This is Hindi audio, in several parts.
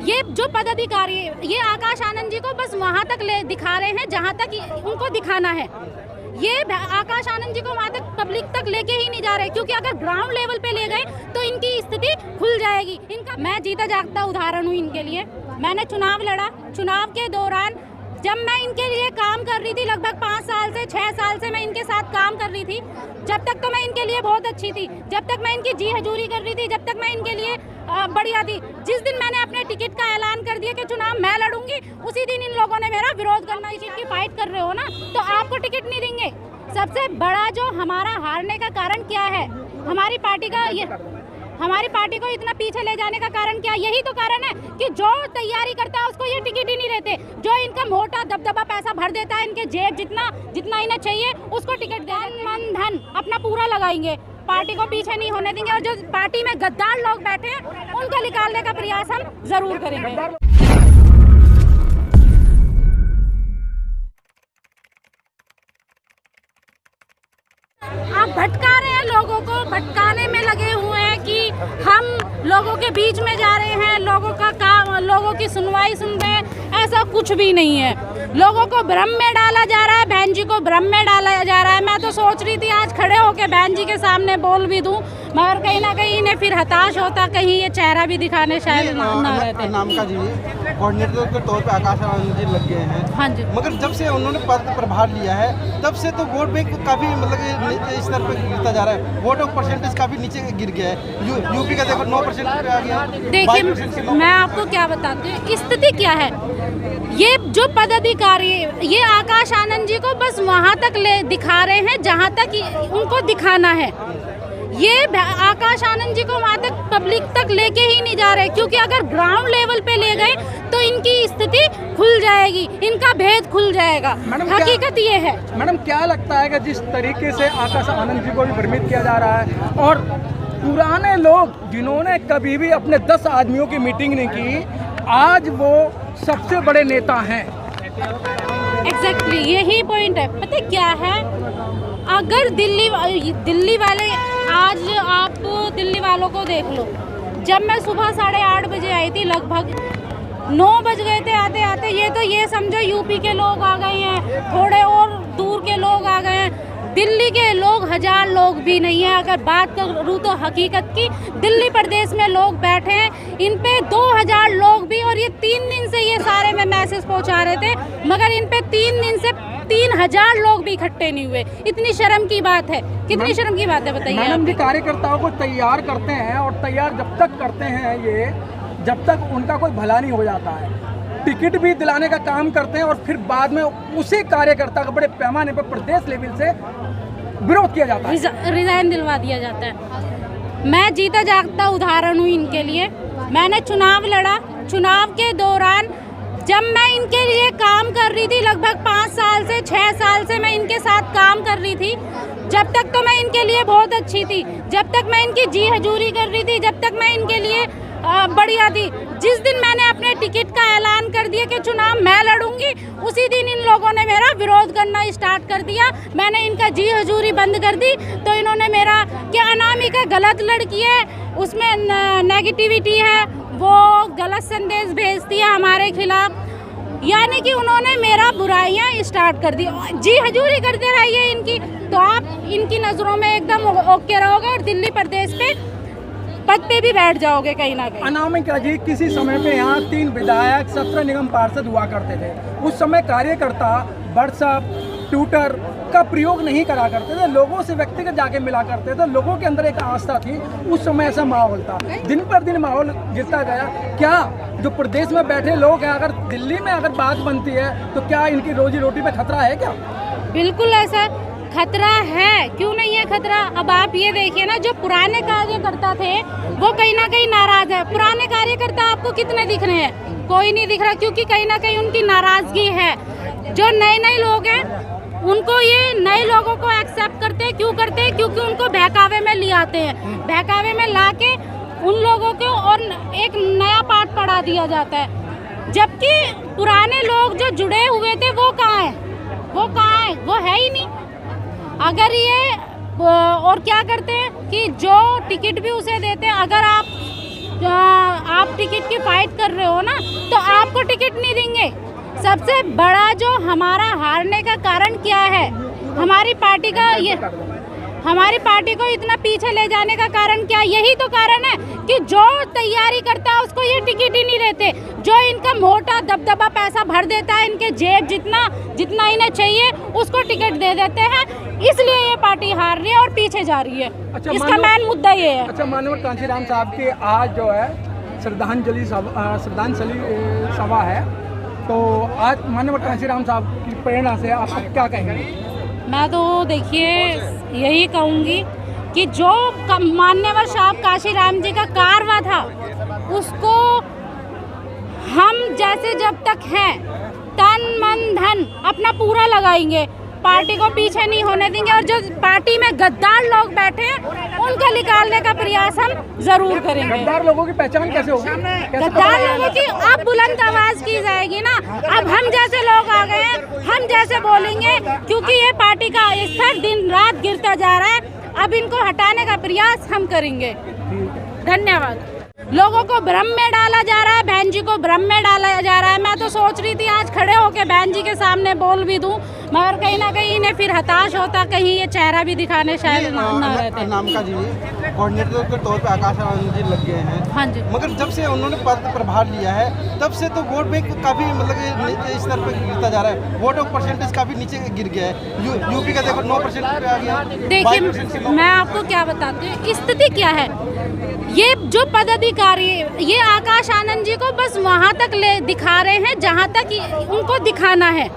ये जो पदाधिकारी ये आकाश आनंद जी को बस वहाँ तक दिखा रहे हैं जहाँ तक उनको दिखाना है। ये आकाश आनंद जी को वहाँ तक पब्लिक तक लेके ही नहीं जा रहे, क्योंकि अगर ग्राउंड लेवल पे ले गए तो इनकी स्थिति खुल जाएगी। इनका मैं जीता जागता उदाहरण हूँ इनके लिए। मैंने चुनाव लड़ा, चुनाव के दौरान जब मैं इनके लिए काम कर रही थी, लगभग 5 साल से 6 साल से मैं इनके साथ काम कर रही थी। जब तक तो मैं इनके लिए बहुत अच्छी थी, जब तक मैं इनकी जी हजूरी कर रही थी, जब तक मैं इनके लिए बढ़िया थी। जिस दिन मैंने अपने टिकट का ऐलान कर दिया कि चुनाव मैं लड़ूंगी, उसी दिन इन लोगों ने मेरा विरोध करना। इस चीज की फाइट कर रहे हो ना, तो आपको टिकट नहीं देंगे। सबसे बड़ा जो हमारा हारने का कारण क्या है, हमारी पार्टी को इतना पीछे ले जाने का कारण क्या? यही तो कारण है कि जो तैयारी करता है उसको ये टिकट ही नहीं देते। जो इनका मोटा दबदबा पैसा भर देता है, इनके जेब जितना इन्हें चाहिए उसको टिकट दे, मन धन अपना पूरा लगाएंगे, पार्टी को पीछे नहीं होने देंगे। और जो पार्टी में गद्दार लोग बैठे हैं उनको निकालने का प्रयास हम जरूर करेंगे। आप भटका रहे हैं लोगों को, भटकाने में लगे हुए हैं कि हम लोगों के बीच में जा रहे हैं, लोगों का काम, लोगों की सुनवाई सुन रहे हैं। ऐसा कुछ भी नहीं है। लोगों को भ्रम में डाला जा रहा है, बहन जी को भ्रम में डाला जा रहा है। मैं तो सोच रही थी आज खड़े होके बहन जी के सामने बोल भी दूं, मगर कहीं ना कहीं इन्हें फिर हताश होता, कहीं ये चेहरा भी दिखाने शायद ना रहते। नाम का जी कोऑर्डिनेटर के तौर पे आकाश आनंद जी लग गए हैं। हाँ जी। मगर जब से उन्होंने पद प्रभार लिया है तब से तो वोट बैंक काफी मतलब इस स्तर पे गिरता जा रहा है। वोट ऑफ परसेंटेज काफी नीचे गिर गया है। यूपी का देखो 9% पे आ गया। देखिए मैं आपको क्या बताती हूँ स्थिति क्या है। ये जो पदाधिकारी ये आकाश आनंद जी को बस वहाँ तक दिखा रहे हैं जहाँ तक उनको दिखाना है। ये आकाश आनंद जी को वहाँ तक पब्लिक तक लेके ही नहीं जा रहे, क्योंकि अगर ग्राउंड लेवल पे ले गए तो इनकी स्थिति खुल जाएगी, इनका भेद खुल जाएगा। हकीकत ये है। मैडम क्या लगता है कि जिस तरीके से आकाश आनंद जी को भी भ्रमित किया जा रहा है और पुराने लोग जिन्होंने कभी भी अपने 10 आदमियों की मीटिंग नहीं की, आज वो सबसे बड़े नेता हैं। एग्जैक्टली यही पॉइंट है। पता क्या है, अगर दिल्ली वाले, आज आप दिल्ली वालों को देख लो। जब मैं सुबह 8:30 बजे आई थी, लगभग 9 बज गए थे आते आते। ये समझो यूपी के लोग आ गए हैं, थोड़े और दूर के लोग आ गए हैं। दिल्ली के लोग 1000 लोग भी नहीं है। अगर बात करूँ तो हकीकत की, दिल्ली प्रदेश में लोग बैठे हैं, इन पे 2000 लोग भी। और ये 3 दिन से ये सारे में मैसेज पहुंचा रहे थे, मगर इन पे 3 दिन से 3000 लोग भी इकट्ठे नहीं हुए। इतनी शर्म की बात है, कितनी शर्म की बात है बताइए। मैडम जी कार्यकर्ताओं को तैयार करते हैं और तैयार जब तक करते हैं ये, जब तक उनका कोई भला नहीं हो जाता है। टिकट भी दिलाने का काम करते हैं और फिर बाद में उसी कार्यकर्ता का बड़े पैमाने पर प्रदेश लेवल से विरोध किया जाता है, रिजाइन दिलवा दिया जाता है। मैं जीता जागता उदाहरण हूँ इनके लिए। मैंने चुनाव लड़ा, चुनाव के दौरान जब मैं इनके लिए काम कर रही थी, लगभग 5 साल से 6 साल से मैं इनके साथ काम कर रही थी। जब तक तो मैं इनके लिए बहुत अच्छी थी, जब तक मैं इनकी जी हजूरी कर रही थी, जब तक मैं इनके लिए बढ़िया थी। जिस दिन मैंने अपने टिकट का ऐलान कर दिया कि चुनाव मैं लड़ूंगी, उसी दिन इन लोगों ने मेरा विरोध करना स्टार्ट कर दिया। मैंने इनका जी हजूरी बंद कर दी तो इन्होंने मेरा क्या अनामिका गलत लड़की है, उसमें नेगेटिविटी है, वो गलत संदेश भेजती है हमारे खिलाफ, यानी कि उन्होंने मेरा बुराइयां स्टार्ट कर दी। जी हजूरी करते रहिए इनकी, तो आप इनकी नज़रों में एकदम ओके रहोगे और दिल्ली प्रदेश पे पद पे भी बैठ जाओगे कहीं ना कहीं। अनामिका जी, किसी समय पे यहाँ 3 विधायक 17 निगम पार्षद हुआ करते थे। उस समय कार्यकर्ता व्हाट्सएप, ट्विटर का प्रयोग नहीं करा करते थे, लोगों से व्यक्तिगत जाके मिला करते थे, लोगों के अंदर एक आस्था थी। उस समय ऐसा माहौल था, दिन पर दिन माहौल गिरता गया। क्या जो प्रदेश में बैठे लोग हैं, अगर दिल्ली में अगर बात बनती है तो क्या इनकी रोजी रोटी पे खतरा है क्या? बिल्कुल ऐसा खतरा है, क्यों नहीं है खतरा। अब आप ये देखिए ना, जो पुराने कार्यकर्ता थे वो कहीं ना कहीं नाराज है। पुराने कार्यकर्ता आपको कितने दिख रहे हैं? कोई नहीं दिख रहा, क्योंकि कहीं ना कहीं उनकी नाराजगी है। जो नए लोग हैं उनको, ये नए लोगों को एक्सेप्ट करते हैं। क्यों करते हैं? क्योंकि उनको बहकावे में ले आते हैं, बहकावे में ला के उन लोगों को और एक नया पाठ पढ़ा दिया जाता है। जबकि पुराने लोग जो जुड़े हुए थे वो कहाँ है? वो है ही नहीं। अगर ये और क्या करते हैं कि जो टिकट भी उसे देते हैं, अगर आप आप टिकट की फाइट कर रहे हो ना, तो आपको टिकट नहीं देंगे। सबसे बड़ा जो हमारा हारने का कारण क्या है, हमारी पार्टी का ये, हमारी पार्टी को इतना पीछे ले जाने का कारण क्या? यही तो कारण है कि जो तैयारी करता है उसको ये टिकट ही नहीं देते। जो इनका मोटा दबदबा पैसा भर देता है, इनके जेब जितना इन्हें चाहिए उसको टिकट दे देते हैं, इसलिए ये पार्टी हार रही है और पीछे जा रही है। अच्छा, इसका मेन मुद्दा ये है। अच्छा, माननीय कांशीराम साहब की आज जो है श्रद्धांजलि सभा है, तो आज माननीय कांशीराम साहब की प्रेरणा से आप क्या कहेंगे? मैं तो देखिए यही कहूँगी कि जो मान्यवर साहब काशीराम जी का कारवा था उसको हम जैसे जब तक हैं तन मन धन अपना पूरा लगाएंगे, पार्टी को पीछे नहीं होने देंगे, और जो पार्टी में गद्दार लोग बैठे हैं उनको निकालने का प्रयास हम जरूर करेंगे। गद्दार लोगों की पहचान कैसे होगी? गद्दार लोगों की अब बुलंद आवाज की जाएगी ना। अब हम जैसे लोग आ गए हैं, हम जैसे बोलेंगे, क्योंकि ये पार्टी का स्तर दिन रात गिरता जा रहा है। अब इनको हटाने का प्रयास हम करेंगे। धन्यवाद। लोगों को भ्रम में डाला जा रहा है, बहन जी को भ्रम में डाला जा रहा है। मैं तो सोच रही थी आज खड़े होके बहन जी के सामने बोल भी दूं, मगर कहीं ना कहीं इन्हें फिर हताश होता, कहीं ये चेहरा भी दिखाने शायद ना रहते। नाम का जी कोऑर्डिनेटर के तौर पे आकाश आनंद जी लग गए हैं। हाँ जी। मगर जब से उन्होंने पद प्रभार लिया है तब से तो वोट बैंक काफ़ी मतलब इस स्तर पे गिरता जा रहा है। वोट परसेंटेज काफ़ी नीचे गिर गया है। यूपी का देखो 9% पे आ गया। देखिए मैं आपको क्या बताती हूँ स्थिति क्या है। ये जो पदाधिकारी ये आकाश आनंद जी को बस वहाँ तक ले दिखा रहे हैं जहाँ तक उनको दिखाना है।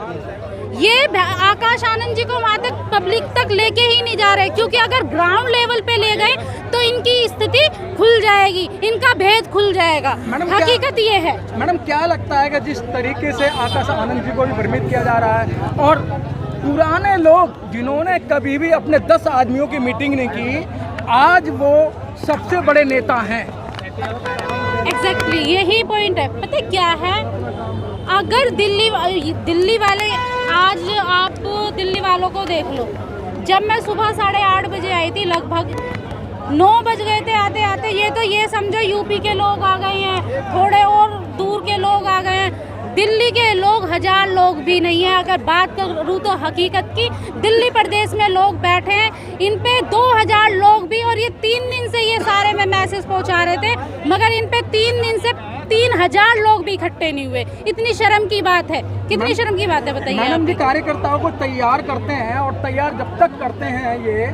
ये आकाश आनंद जी को वहाँ तक पब्लिक तक लेके ही नहीं जा रहे, क्योंकि अगर ग्राउंड लेवल पे ले गए तो इनकी स्थिति खुल जाएगी, इनका भेद खुल जाएगा। हकीकत ये है। मैडम क्या लगता है कि जिस तरीके से आकाश आनंद जी को भी भ्रमित किया जा रहा है, और पुराने लोग जिन्होंने कभी भी अपने 10 आदमियों की मीटिंग नहीं की, आज वो सबसे बड़े नेता हैं। एग्जैक्टली यही पॉइंट है। पता है क्या है, अगर दिल्ली वाले, आज आप दिल्ली वालों को देख लो, जब मैं सुबह 8:30 बजे आई थी, लगभग 9 बज गए थे आते आते। ये समझो यूपी के लोग आ गए हैं, थोड़े और दूर के लोग आ गए हैं। दिल्ली के लोग 1000 लोग भी नहीं है। अगर बात करूँ तो हकीकत की, दिल्ली प्रदेश में लोग बैठे हैं, इन पे 2000 लोग भी, और ये 3 दिन से ये सारे में मैसेज पहुंचा रहे थे, मगर इन पे 3 दिन से 3000 लोग भी इकट्ठे नहीं हुए। इतनी शर्म की बात है। कितनी शर्म की बात है बताइए। मैडम जी कार्यकर्ताओं को तैयार करते हैं, और तैयार जब तक करते हैं ये,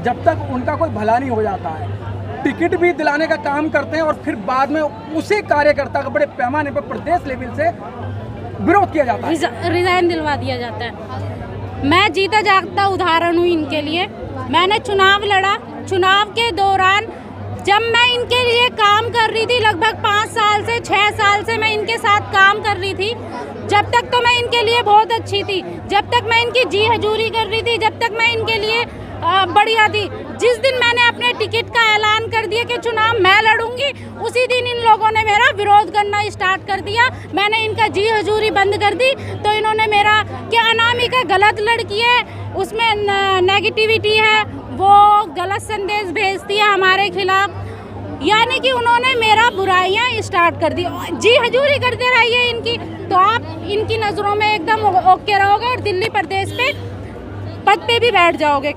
जब तक उनका कोई भला नहीं हो जाता है। टिकट भी दिलाने का काम करते हैं, और फिर बाद में उसी कार्यकर्ता का बड़े पैमाने पर प्रदेश लेवल से विरोध किया जाता है, रिजाइन दिलवा दिया जाता है। मैं जीता जागता उदाहरण हूँ इनके लिए। मैंने चुनाव लड़ा, चुनाव के दौरान जब मैं इनके लिए काम कर रही थी, लगभग 5 साल से 6 साल से मैं इनके साथ काम कर रही थी। जब तक तो मैं इनके लिए बहुत अच्छी थी, जब तक मैं इनकी जी हजूरी कर रही थी, जब तक मैं इनके लिए बढ़िया थी। जिस दिन मैंने अपने टिकट का ऐलान कर दिया कि चुनाव मैं लड़ूंगी, उसी दिन इन लोगों ने मेरा विरोध करना स्टार्ट कर दिया। मैंने इनका जी हजूरी बंद कर दी, तो इन्होंने मेरा क्या अनामिका गलत लड़की है, उसमें नेगेटिविटी है, वो गलत संदेश भेजती है हमारे खिलाफ, यानी कि उन्होंने मेरा बुराइयां स्टार्ट कर दी। जी हजूरी करते रहिए इनकी, तो आप इनकी नज़रों में एकदम ओके रहोगे और दिल्ली प्रदेश पे पद पे भी बैठ जाओगे।